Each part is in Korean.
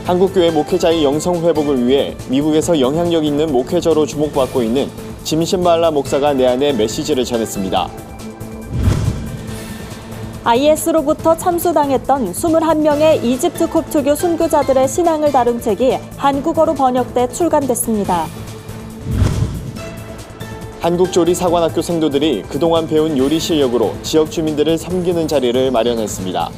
한국교회 목회자의 영성 회복을 위해 미국에서 영향력 있는 목회자로 주목받고 있는 짐 신발라 목사가 내한에 메시지를 전했습니다. IS로부터 참수당했던 21명의 이집트 콥트교 순교자들의 신앙을 다룬 책이 한국어로 번역돼 출간됐습니다. 한국조리사관학교 생도들이 그동안 배운 요리 실력으로 지역 주민들을 섬기는 자리를 마련했습니다.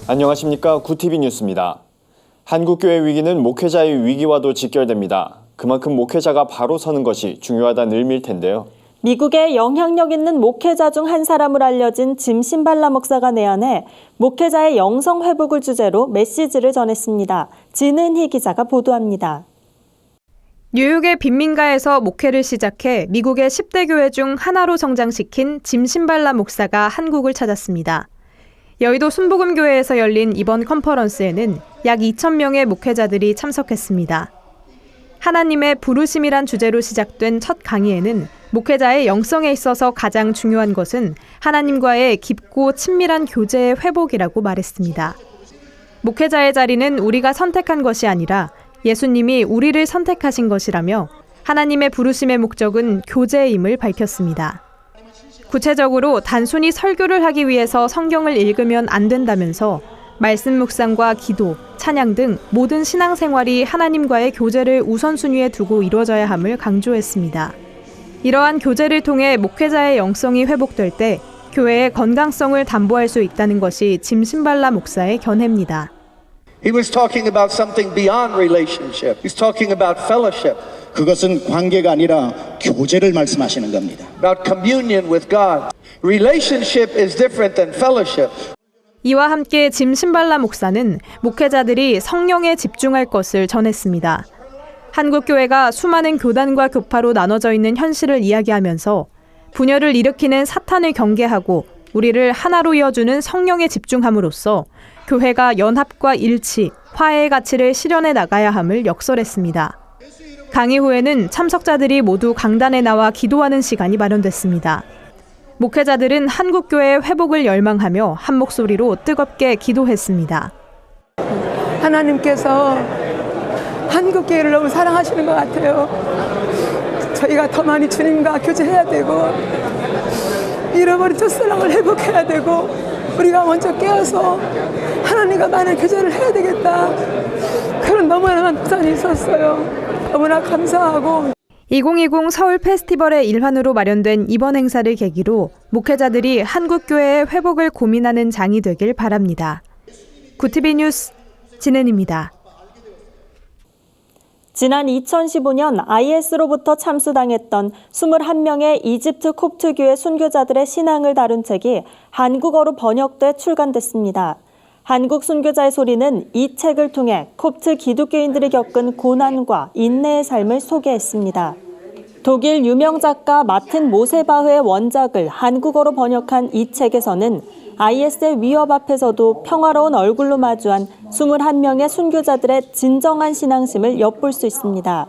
안녕하십니까. 구티비 뉴스입니다. 한국교회 위기는 목회자의 위기와도 직결됩니다. 그만큼 목회자가 바로 서는 것이 중요하다는 의미일 텐데요. 미국의 영향력 있는 목회자 중 한 사람으로 알려진 짐 신발라 목사가 내한해 목회자의 영성 회복을 주제로 메시지를 전했습니다. 진은희 기자가 보도합니다. 뉴욕의 빈민가에서 목회를 시작해 미국의 10대 교회 중 하나로 성장시킨 짐 신발라 목사가 한국을 찾았습니다. 여의도 순복음교회에서 열린 이번 컨퍼런스에는 약 2,000명의 목회자들이 참석했습니다. 하나님의 부르심이란 주제로 시작된 첫 강의에는 목회자의 영성에 있어서 가장 중요한 것은 하나님과의 깊고 친밀한 교제의 회복이라고 말했습니다. 목회자의 자리는 우리가 선택한 것이 아니라 예수님이 우리를 선택하신 것이라며 하나님의 부르심의 목적은 교제임을 밝혔습니다. 구체적으로 단순히 설교를 하기 위해서 성경을 읽으면 안 된다면서 말씀 묵상과 기도, 찬양 등 모든 신앙생활이 하나님과의 교제를 우선순위에 두고 이루어져야 함을 강조했습니다. 이러한 교제를 통해 목회자의 영성이 회복될 때 교회의 건강성을 담보할 수 있다는 것이 짐 신발라 목사의 견해입니다. He was talking about something beyond relationship. He's talking about fellowship. 그것은 관계가 아니라 교제를 말씀하시는 겁니다. About communion with God. Relationship is different than fellowship. 이와 함께 짐 신발라 목사는 목회자들이 성령에 집중할 것을 전했습니다. 한국교회가 수많은 교단과 교파로 나눠져 있는 현실을 이야기하면서 분열을 일으키는 사탄을 경계하고 우리를 하나로 이어주는 성령에 집중함으로써 교회가 연합과 일치, 화해의 가치를 실현해 나가야 함을 역설했습니다. 강의 후에는 참석자들이 모두 강단에 나와 기도하는 시간이 마련됐습니다. 목회자들은 한국교회의 회복을 열망하며 한 목소리로 뜨겁게 기도했습니다. 하나님께서 한국교회를 너무 사랑하시는 것 같아요. 저희가 더 많이 주님과 교제해야 되고 잃어버린 첫사랑을 회복해야 되고 우리가 먼저 깨어서 하나님과 많은 교제를 해야 되겠다. 그런 너무나 부산이 있었어요. 너무나 감사하고 2020 서울 페스티벌의 일환으로 마련된 이번 행사를 계기로 목회자들이 한국교회의 회복을 고민하는 장이 되길 바랍니다. 구티비 뉴스 진은입니다. 지난 2015년 IS로부터 참수당했던 21명의 이집트 콥트교회 순교자들의 신앙을 다룬 책이 한국어로 번역돼 출간됐습니다. 한국 순교자의 소리는 이 책을 통해 콥트 기독교인들이 겪은 고난과 인내의 삶을 소개했습니다. 독일 유명 작가 마틴 모세바흐의 원작을 한국어로 번역한 이 책에서는 IS의 위협 앞에서도 평화로운 얼굴로 마주한 21명의 순교자들의 진정한 신앙심을 엿볼 수 있습니다.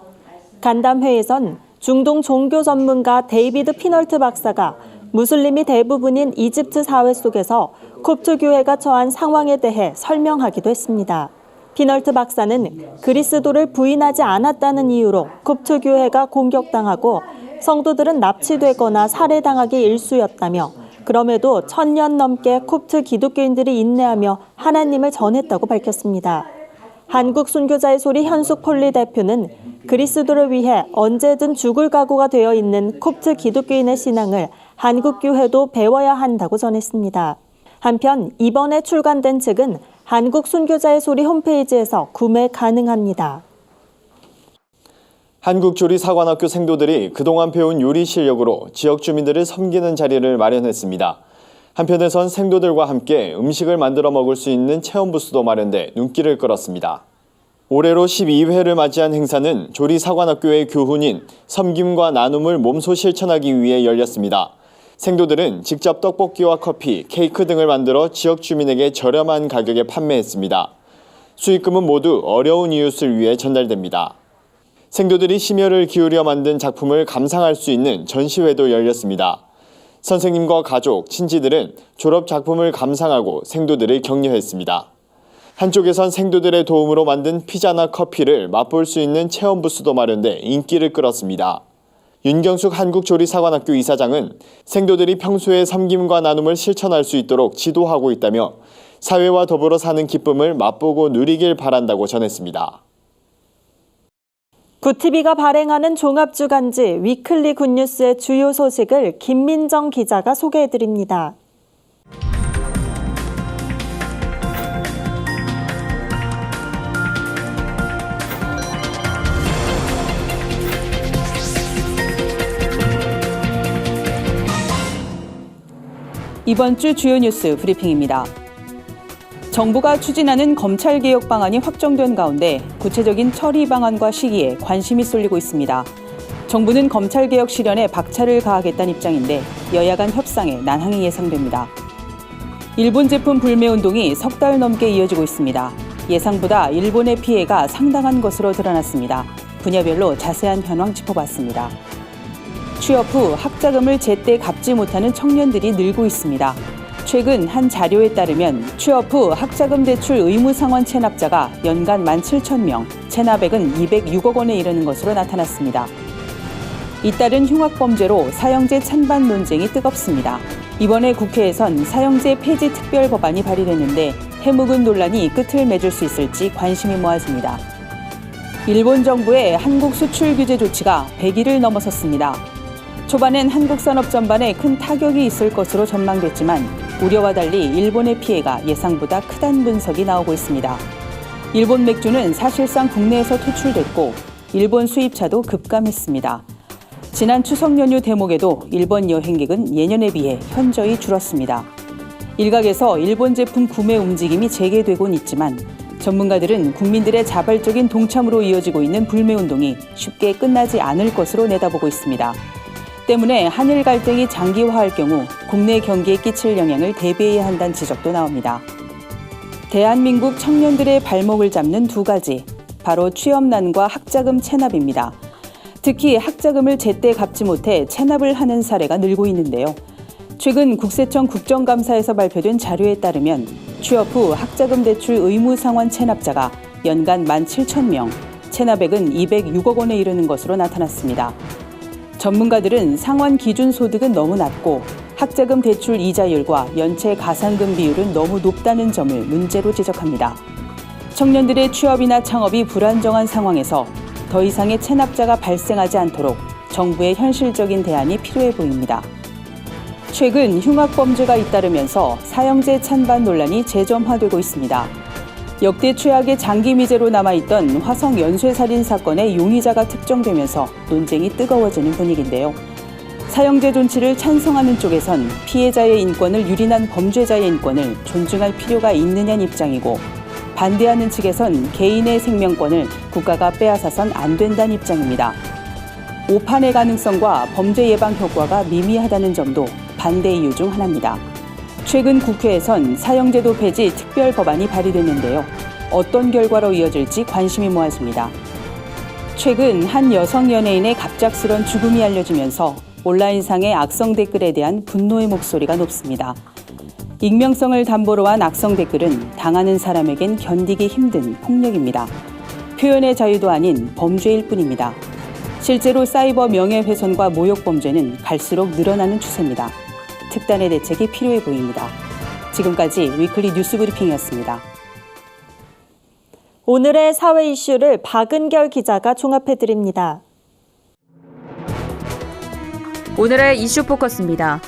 간담회에선 중동 종교 전문가 데이비드 피널트 박사가 무슬림이 대부분인 이집트 사회 속에서 콥트 교회가 처한 상황에 대해 설명하기도 했습니다. 피널트 박사는 그리스도를 부인하지 않았다는 이유로 콥트 교회가 공격당하고 성도들은 납치되거나 살해당하기 일쑤였다며 그럼에도 1000년 넘게 콥트 기독교인들이 인내하며 하나님을 전했다고 밝혔습니다. 한국 순교자의 소리 현숙 폴리 대표는 그리스도를 위해 언제든 죽을 각오가 되어 있는 콥트 기독교인의 신앙을 한국 교회도 배워야 한다고 전했습니다. 한편 이번에 출간된 책은 한국 순교자의 소리 홈페이지에서 구매 가능합니다. 한국조리사관학교 생도들이 그동안 배운 요리 실력으로 지역 주민들을 섬기는 자리를 마련했습니다. 한편에선 생도들과 함께 음식을 만들어 먹을 수 있는 체험 부스도 마련돼 눈길을 끌었습니다. 올해로 12회를 맞이한 행사는 조리사관학교의 교훈인 섬김과 나눔을 몸소 실천하기 위해 열렸습니다. 생도들은 직접 떡볶이와 커피, 케이크 등을 만들어 지역 주민에게 저렴한 가격에 판매했습니다. 수익금은 모두 어려운 이웃을 위해 전달됩니다. 생도들이 심혈을 기울여 만든 작품을 감상할 수 있는 전시회도 열렸습니다. 선생님과 가족, 친지들은 졸업 작품을 감상하고 생도들을 격려했습니다. 한쪽에선 생도들의 도움으로 만든 피자나 커피를 맛볼 수 있는 체험 부스도 마련돼 인기를 끌었습니다. 윤경숙 한국조리사관학교 이사장은 생도들이 평소에 섬김과 나눔을 실천할 수 있도록 지도하고 있다며 사회와 더불어 사는 기쁨을 맛보고 누리길 바란다고 전했습니다. 굿TV가 발행하는 종합주간지 위클리 굿뉴스의 주요 소식을 김민정 기자가 소개해드립니다. 이번 주 주요 뉴스 브리핑입니다. 정부가 추진하는 검찰개혁 방안이 확정된 가운데 구체적인 처리 방안과 시기에 관심이 쏠리고 있습니다. 정부는 검찰개혁 실현에 박차를 가하겠다는 입장인데 여야 간 협상에 난항이 예상됩니다. 일본 제품 불매운동이 석 달 넘게 이어지고 있습니다. 예상보다 일본의 피해가 상당한 것으로 드러났습니다. 분야별로 자세한 현황 짚어봤습니다. 취업 후 학자금을 제때 갚지 못하는 청년들이 늘고 있습니다. 최근 한 자료에 따르면 취업 후 학자금 대출 의무 상환 체납자가 연간 17,000명, 체납액은 206억 원에 이르는 것으로 나타났습니다. 잇따른 흉악범죄로 사형제 찬반 논쟁이 뜨겁습니다. 이번에 국회에선 사형제 폐지 특별 법안이 발의됐는데 해묵은 논란이 끝을 맺을 수 있을지 관심이 모아집니다. 일본 정부의 한국 수출 규제 조치가 100일을 넘어섰습니다. 초반엔 한국 산업 전반에 큰 타격이 있을 것으로 전망됐지만 우려와 달리 일본의 피해가 예상보다 크다는 분석이 나오고 있습니다. 일본 맥주는 사실상 국내에서 퇴출됐고 일본 수입차도 급감했습니다. 지난 추석 연휴 대목에도 일본 여행객은 예년에 비해 현저히 줄었습니다. 일각에서 일본 제품 구매 움직임이 재개되곤 있지만 전문가들은 국민들의 자발적인 동참으로 이어지고 있는 불매운동이 쉽게 끝나지 않을 것으로 내다보고 있습니다. 때문에 한일 갈등이 장기화할 경우 국내 경기에 끼칠 영향을 대비해야 한다는 지적도 나옵니다. 대한민국 청년들의 발목을 잡는 두 가지, 바로 취업난과 학자금 체납입니다. 특히 학자금을 제때 갚지 못해 체납을 하는 사례가 늘고 있는데요. 최근 국세청 국정감사에서 발표된 자료에 따르면 취업 후 학자금 대출 의무 상환 체납자가 연간 17,000명, 체납액은 206억 원에 이르는 것으로 나타났습니다. 전문가들은 상환 기준 소득은 너무 낮고 학자금 대출 이자율과 연체 가산금 비율은 너무 높다는 점을 문제로 지적합니다. 청년들의 취업이나 창업이 불안정한 상황에서 더 이상의 체납자가 발생하지 않도록 정부의 현실적인 대안이 필요해 보입니다. 최근 흉악범죄가 잇따르면서 사형제 찬반 논란이 재점화되고 있습니다. 역대 최악의 장기 미제로 남아있던 화성 연쇄살인 사건의 용의자가 특정되면서 논쟁이 뜨거워지는 분위기인데요. 사형제 존치를 찬성하는 쪽에선 피해자의 인권을 유린한 범죄자의 인권을 존중할 필요가 있느냐는 입장이고 반대하는 측에선 개인의 생명권을 국가가 빼앗아선 안 된다는 입장입니다. 오판의 가능성과 범죄 예방 효과가 미미하다는 점도 반대 이유 중 하나입니다. 최근 국회에선 사형제도 폐지 특별 법안이 발의됐는데요. 어떤 결과로 이어질지 관심이 모아집니다. 최근 한 여성 연예인의 갑작스런 죽음이 알려지면서 온라인상의 악성 댓글에 대한 분노의 목소리가 높습니다. 익명성을 담보로 한 악성 댓글은 당하는 사람에겐 견디기 힘든 폭력입니다. 표현의 자유도 아닌 범죄일 뿐입니다. 실제로 사이버 명예훼손과 모욕 범죄는 갈수록 늘어나는 추세입니다. 특단의 대책이 필요해 보입니다. 지금까지 위클리 뉴스 브리핑이었습니다. 오늘의 사회 이슈를 박은결 기자가 종합해드립니다. 오늘의 이슈 포커스입니다.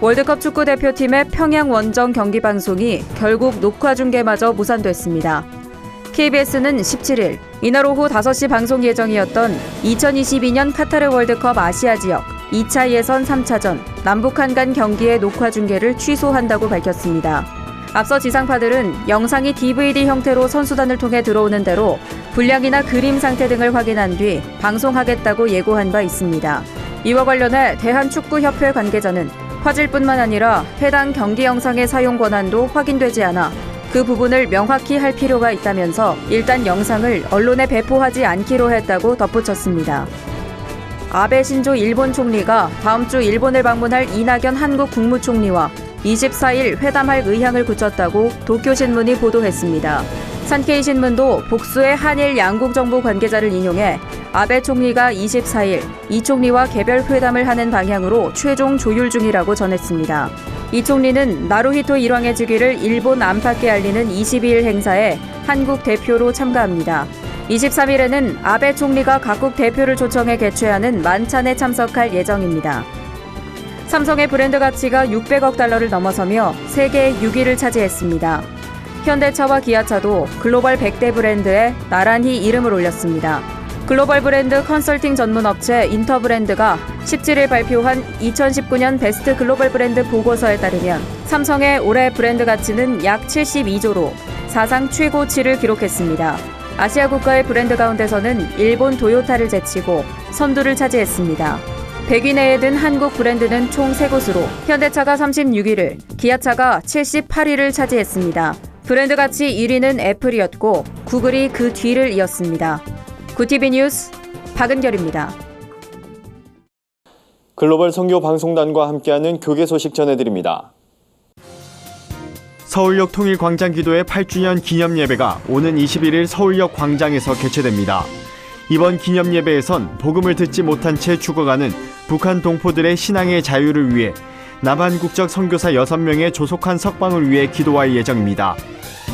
월드컵 축구 대표팀의 평양 원정 경기 방송이 결국 녹화 중계마저 무산됐습니다. KBS는 17일 이날 오후 5시 방송 예정이었던 2022년 카타르 월드컵 아시아 지역 2차 예선 3차전 남북한 간 경기의 녹화 중계를 취소한다고 밝혔습니다. 앞서 지상파들은 영상이 DVD 형태로 선수단을 통해 들어오는 대로 분량이나 그림 상태 등을 확인한 뒤 방송하겠다고 예고한 바 있습니다. 이와 관련해 대한축구협회 관계자는 화질뿐만 아니라 해당 경기 영상의 사용 권한도 확인되지 않아 그 부분을 명확히 할 필요가 있다면서 일단 영상을 언론에 배포하지 않기로 했다고 덧붙였습니다. 아베 신조 일본 총리가 다음 주 일본을 방문할 이낙연 한국 국무총리와 24일 회담할 의향을 굳혔다고 도쿄신문이 보도했습니다. 산케이신문도 복수의 한일 양국 정부 관계자를 인용해 아베 총리가 24일 이 총리와 개별 회담을 하는 방향으로 최종 조율 중이라고 전했습니다. 이 총리는 나루히토 일왕의 즉위를 일본 안팎에 알리는 22일 행사에 한국 대표로 참가합니다. 23일에는 아베 총리가 각국 대표를 초청해 개최하는 만찬에 참석할 예정입니다. 삼성의 브랜드 가치가 600억 달러를 넘어서며 세계 6위를 차지했습니다. 현대차와 기아차도 글로벌 100대 브랜드에 나란히 이름을 올렸습니다. 글로벌 브랜드 컨설팅 전문 업체 인터브랜드가 17일 발표한 2019년 베스트 글로벌 브랜드 보고서에 따르면 삼성의 올해 브랜드 가치는 약 72조로 사상 최고치를 기록했습니다. 아시아 국가의 브랜드 가운데서는 일본 도요타를 제치고 선두를 차지했습니다. 100위 내에 든 한국 브랜드는 총 3곳으로 현대차가 36위를, 기아차가 78위를 차지했습니다. 브랜드 가치 1위는 애플이었고 구글이 그 뒤를 이었습니다. 구티비 뉴스 박은결입니다. 글로벌 선교 방송단과 함께하는 교계 소식 전해드립니다. 서울역 통일광장기도의 8주년 기념예배가 오는 21일 서울역 광장에서 개최됩니다. 이번 기념예배에선 복음을 듣지 못한 채 죽어가는 북한 동포들의 신앙의 자유를 위해 남한 국적 선교사 6명의 조속한 석방을 위해 기도할 예정입니다.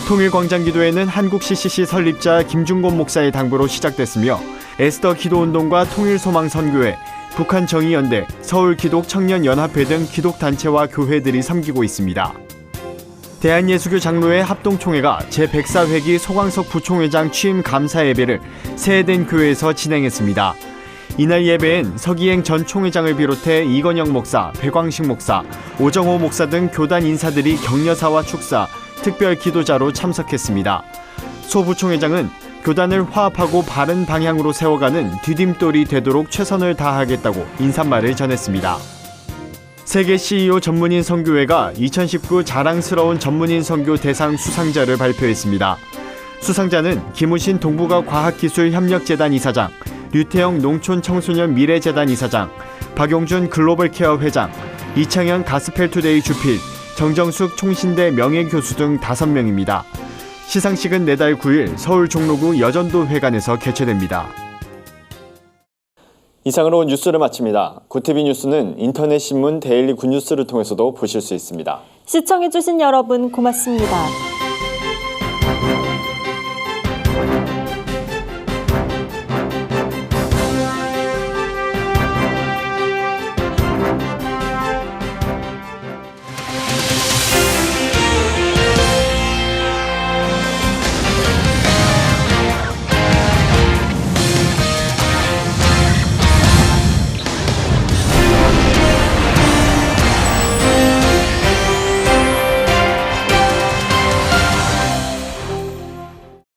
통일광장기도회는 한국 CCC 설립자 김중곤 목사의 당부로 시작됐으며 에스더 기도운동과 통일소망선교회, 북한정의연대, 서울기독청년연합회 등 기독단체와 교회들이 섬기고 있습니다. 대한예수교 장로회 합동총회가 제104회기 소광석 부총회장 취임 감사 예배를 세해된 교회에서 진행했습니다. 이날 예배엔 서기행 전 총회장을 비롯해 이건영 목사, 배광식 목사, 오정호 목사 등 교단 인사들이 격려사와 축사, 특별 기도자로 참석했습니다. 소 부총회장은 교단을 화합하고 바른 방향으로 세워가는 디딤돌이 되도록 최선을 다하겠다고 인사말을 전했습니다. 세계 CEO 전문인 선교회가 2019 자랑스러운 전문인 선교 대상 수상자를 발표했습니다. 수상자는 김우신 동북아 과학기술협력재단 이사장, 류태영 농촌청소년 미래재단 이사장, 박용준 글로벌케어 회장, 이창현 가스펠투데이 주필, 정정숙 총신대 명예교수 등 5명입니다. 시상식은 내달 9일 서울 종로구 여전도 회관에서 개최됩니다. 이상으로 뉴스를 마칩니다. 구티비 뉴스는 인터넷 신문 데일리 굿뉴스를 통해서도 보실 수 있습니다. 시청해주신 여러분 고맙습니다.